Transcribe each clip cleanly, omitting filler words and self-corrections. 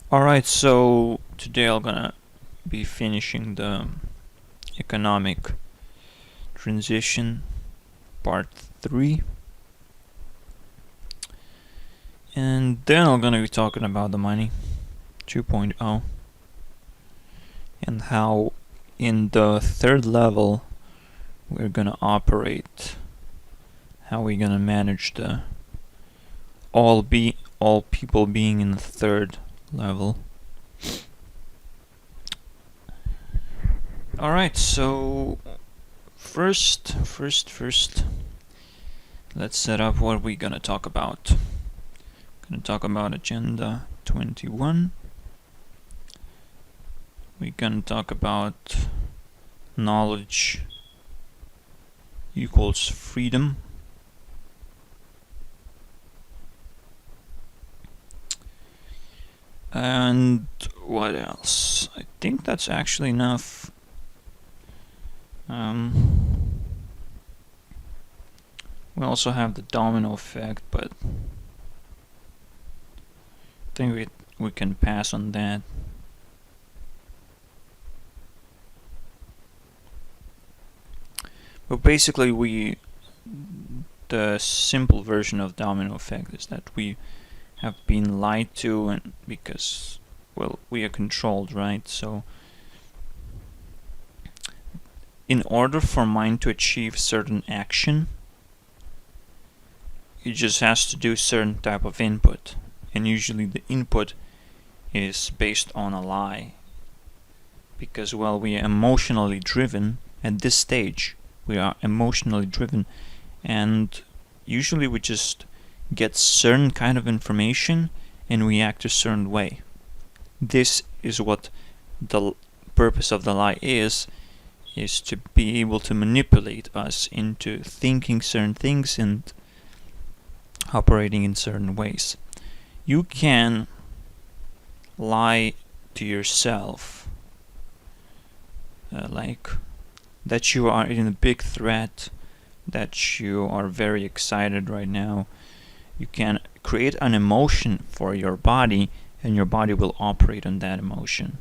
Alright, so today I'm gonna be finishing the economic transition part 3, and then I'm gonna be talking about the money 2.0 and how in the third level we're gonna operate, how we're gonna manage the all people being in the third level. Alright, so first, let's set up what we're gonna talk about. Gonna talk about Agenda 21. We're gonna talk about knowledge equals freedom. And what else? I think that's actually enough. We also have the domino effect, but I think we can pass on that. But basically the simple version of domino effect is that we have been lied to, and because, well, we are controlled, right? So in order for mind to achieve certain action, it just has to do certain type of input, and usually the input is based on a lie, because, well, we are emotionally driven. At this stage we are emotionally driven, and usually we just get certain kind of information and we act a certain way. This is what the purpose of the lie is to be able to manipulate us into thinking certain things and operating in certain ways. You can lie to yourself, like that you are in a big threat, that you are very excited right now. You can create an emotion for your body, and your body will operate on that emotion.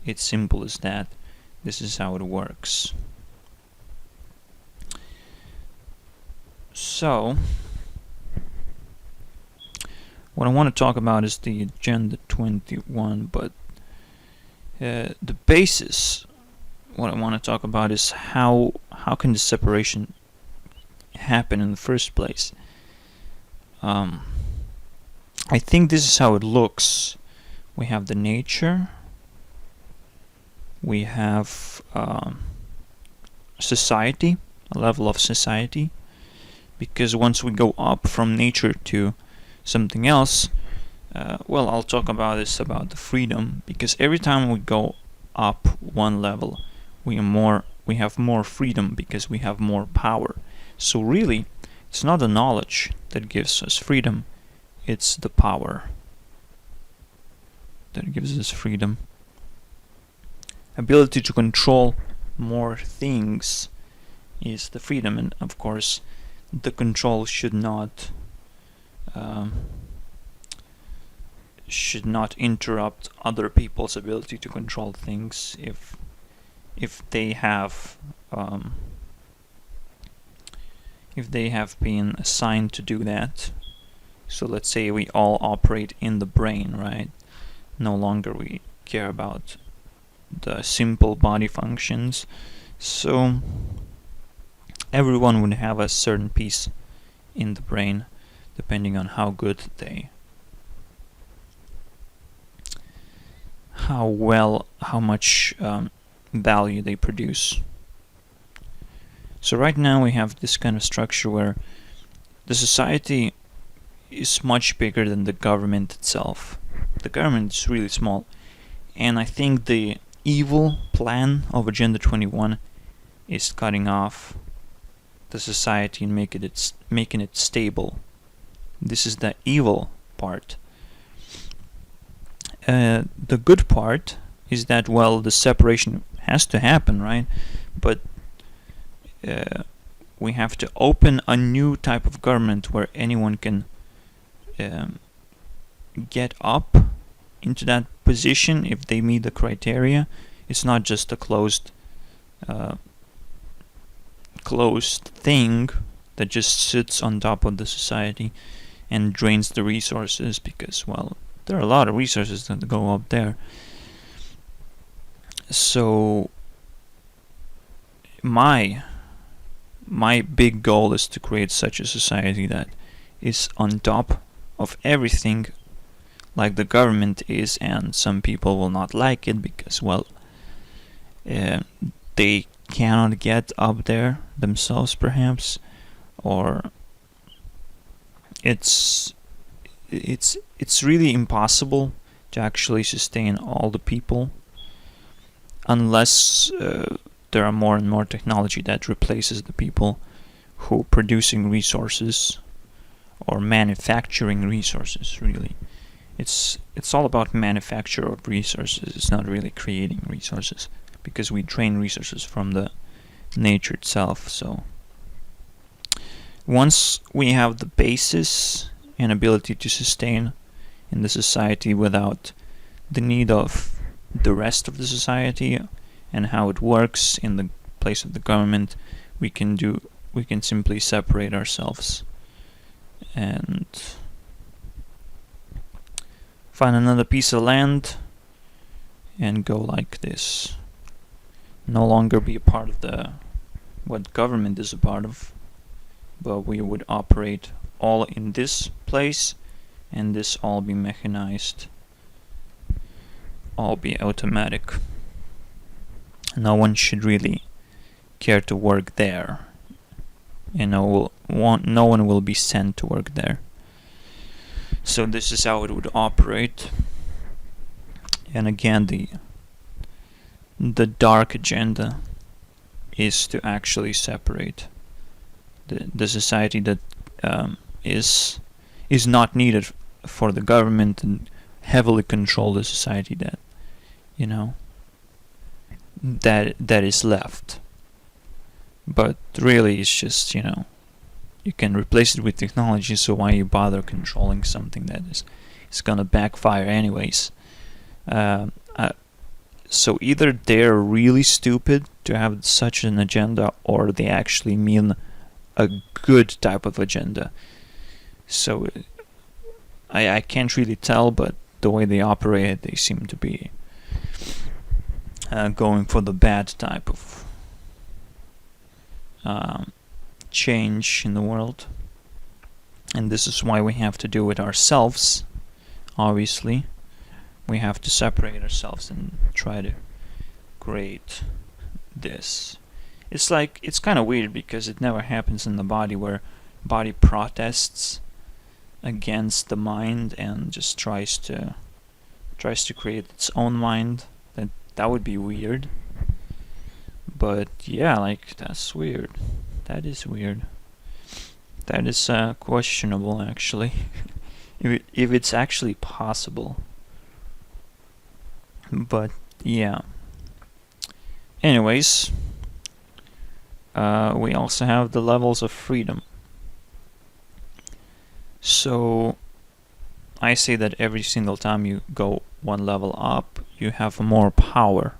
It's simple as that. This is how it works. So, what I want to talk about is the Agenda 21, but the basis, what I want to talk about is how can the separation happen in the first place. I think this is how it looks. We have the nature, we have society, a level of society, because once we go up from nature to something else, well, I'll talk about this, about the freedom, because every time we go up one level, we have more freedom because we have more power. So really, it's not the knowledge that gives us freedom, it's the power that gives us freedom. Ability to control more things is the freedom, and of course the control should not interrupt other people's ability to control things if they have been assigned to do that. So let's say we all operate in the brain, right? No longer we care about the simple body functions. So everyone would have a certain piece in the brain, depending on how good how much value they produce. So right now we have this kind of structure where the society is much bigger than the government itself. The government is really small, and I think the evil plan of Agenda 21 is cutting off the society and making it stable. This is the evil part. The good part is that, well, the separation has to happen, right? But we have to open a new type of government where anyone can get up into that position, if they meet the criteria, it's not just a closed thing that just sits on top of the society and drains the resources, because, well, there are a lot of resources that go up there. So my big goal is to create such a society that is on top of everything, like the government is, and some people will not like it because, well, they cannot get up there themselves, perhaps, or it's really impossible to actually sustain all the people unless there are more and more technology that replaces the people who producing resources or manufacturing resources. Really, it's all about manufacture of resources. It's not really creating resources, because we drain resources from the nature itself. So once we have the basis and ability to sustain in the society without the need of the rest of the society and how it works in the place of the government, we can simply separate ourselves and find another piece of land and go like this. No longer be a part of what government is a part of, but we would operate all in this place, and this all be mechanized, all be automatic. No one should really care to work there, and no one will be sent to work there. So this is how it would operate. And again, the dark agenda is to actually separate the society that is not needed for the government, and heavily control the society that, you know, that is left. But really, it's just, you know, you can replace it with technology, so why you bother controlling something that is gonna backfire anyways? So either they're really stupid to have such an agenda, or they actually mean a good type of agenda. So I can't really tell, but the way they operate, they seem to be going for the bad type of change in the world. And this is why we have to do it ourselves. Obviously, we have to separate ourselves and try to create this. It's kind of weird, because it never happens in the body, where body protests against the mind and just tries to create its own mind. That would be weird. But yeah, like, that's weird. That is weird. That is questionable, actually. if it's actually possible. But yeah. Anyways, we also have the levels of freedom. So I say that every single time you go one level up, you have more power.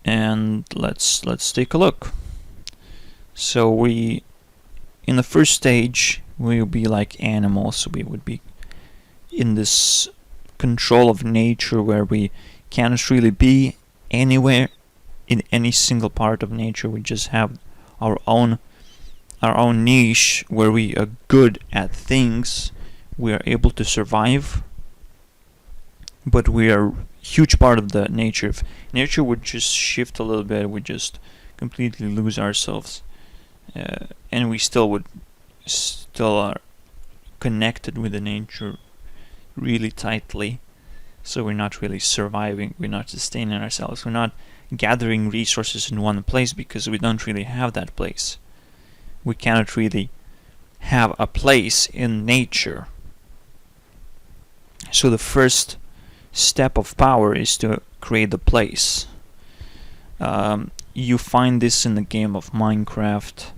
And let's take a look. So in the first stage, we will be like animals. We would be in this control of nature, where we can't really be anywhere in any single part of nature. We just have our own niche, where we are good at things. We are able to survive, but we are a huge part of the nature. If nature would just shift a little bit, we just completely lose ourselves, and we still are connected with the nature really tightly. So we're not really surviving, we're not sustaining ourselves, we're not gathering resources in one place, because we don't really have that place. We cannot really have a place in nature. So the first step of power is to create the place. You find this in the game of Minecraft,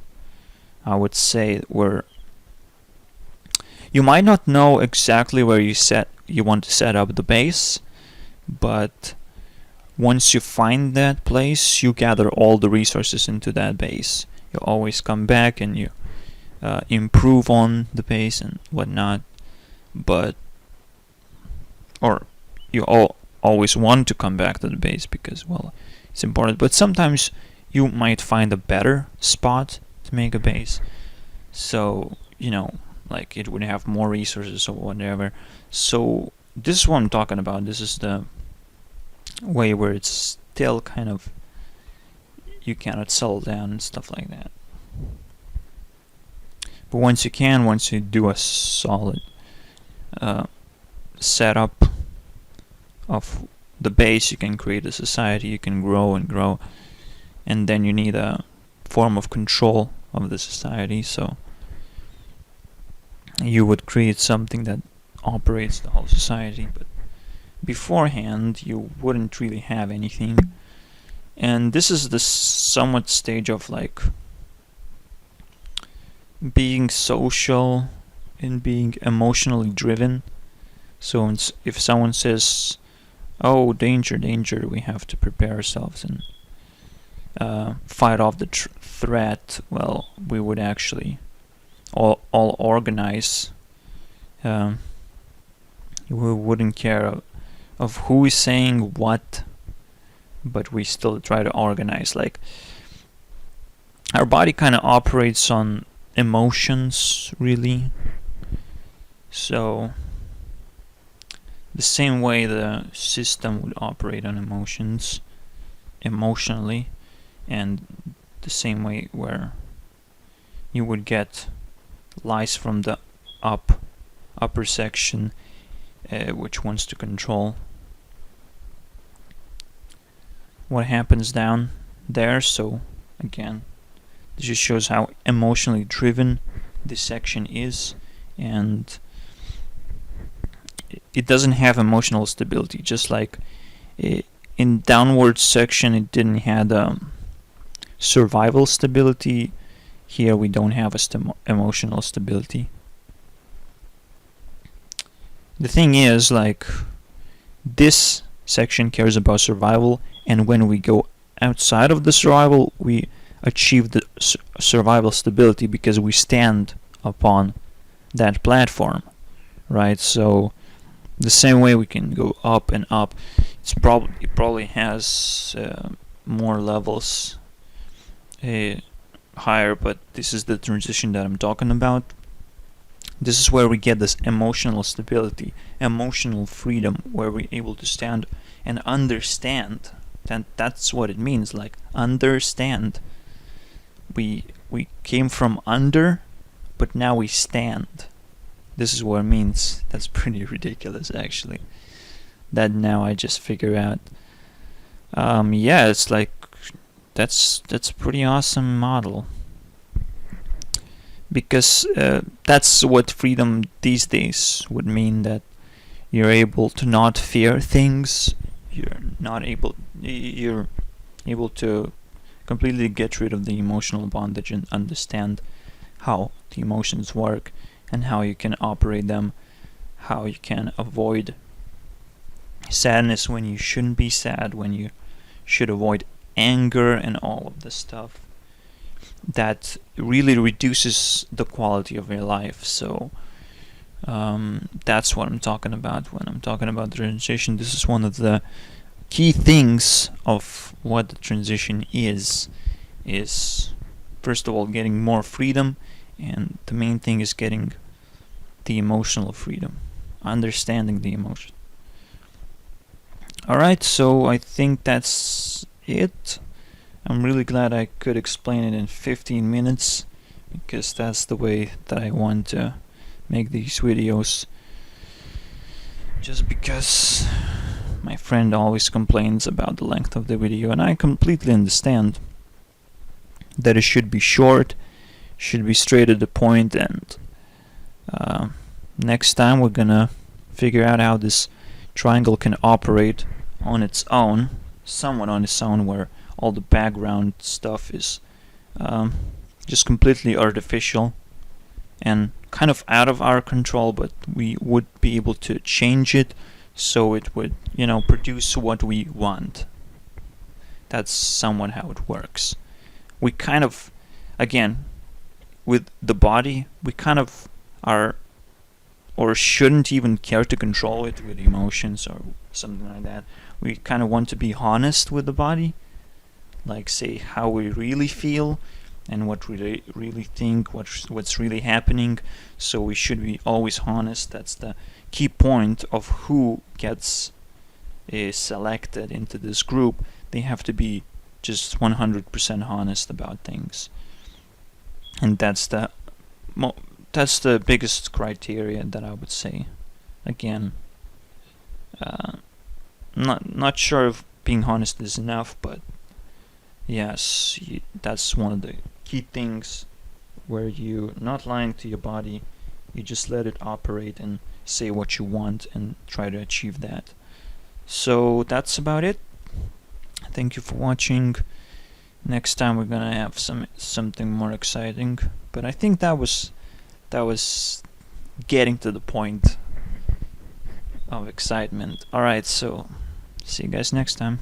I would say, where You might not know exactly where you want to set up the base, but once you find that place, you gather all the resources into that base. You always come back and you improve on the base and whatnot, or you always want to come back to the base because, well, it's important. But sometimes you might find a better spot to make a base, so like it would have more resources or whatever. So this is what I'm talking about. This is the way where it's still kind of, you cannot settle down and stuff like that. But once you do a solid setup of the base, you can create a society, you can grow and grow, and then you need a form of control of the society. So you would create something that operates the whole society, but beforehand you wouldn't really have anything. And this is the somewhat stage of like being social and being emotionally driven. So if someone says, oh, danger, danger, we have to prepare ourselves and fight off the threat, well, we would actually all organize. We wouldn't care of who is saying what, but we still try to organize. Like, our body kind of operates on emotions, really. So the same way the system would operate on emotions, emotionally, and the same way where you would get lies from the upper section, which wants to control what happens down there. So again, this just shows how emotionally driven this section is, and it doesn't have emotional stability. Just like in downward section it didn't have survival stability, here we don't have emotional stability. The thing is, like, this section cares about survival, and when we go outside of the survival, we achieve the survival stability because we stand upon that platform, right? So the same way we can go up and up. It probably has more levels higher, but this is the transition that I'm talking about. This is where we get this emotional stability, emotional freedom, where we're able to stand and understand. That's what it means, like, understand. We came from under, but now we stand. This is what it means. That's pretty ridiculous, actually. That now I just figure out. Yeah, it's like that's a pretty awesome model. Because that's what freedom these days would mean, that you're able to not fear things. You're able to completely get rid of the emotional bondage and understand how the emotions work and how you can operate them, how you can avoid sadness when you shouldn't be sad, when you should avoid anger, and all of this stuff that really reduces the quality of your life. So that's what I'm talking about when I'm talking about the transition. This is one of the key things of what the transition is first of all getting more freedom, and the main thing is getting the emotional freedom, understanding the emotion. Alright, so I think that's it. I'm really glad I could explain it in 15 minutes, because that's the way that I want to make these videos. Just because my friend always complains about the length of the video, and I completely understand that it should be short, should be straight to the point, and next time we're gonna figure out how this triangle can operate on its own, somewhat on its own, where all the background stuff is just completely artificial, and kind of out of our control, but we would be able to change it so it would, produce what we want. That's somewhat how it works. We kind of, again, with the body, we kind of are, or shouldn't even care to control it with emotions or something like that. We kind of want to be honest with the body, like say how we really feel and what we really think, what's really happening. So we should be always honest. That's the key point of who gets selected into this group. They have to be just 100% honest about things, and that's the biggest criteria that I would say. Again, not sure if being honest is enough, but yes, that's one of the key things, where you're not lying to your body. You just let it operate and say what you want and try to achieve that. So that's about it. Thank you for watching. Next time we're gonna have something more exciting, but I think that was getting to the point of excitement. Alright, so see you guys next time.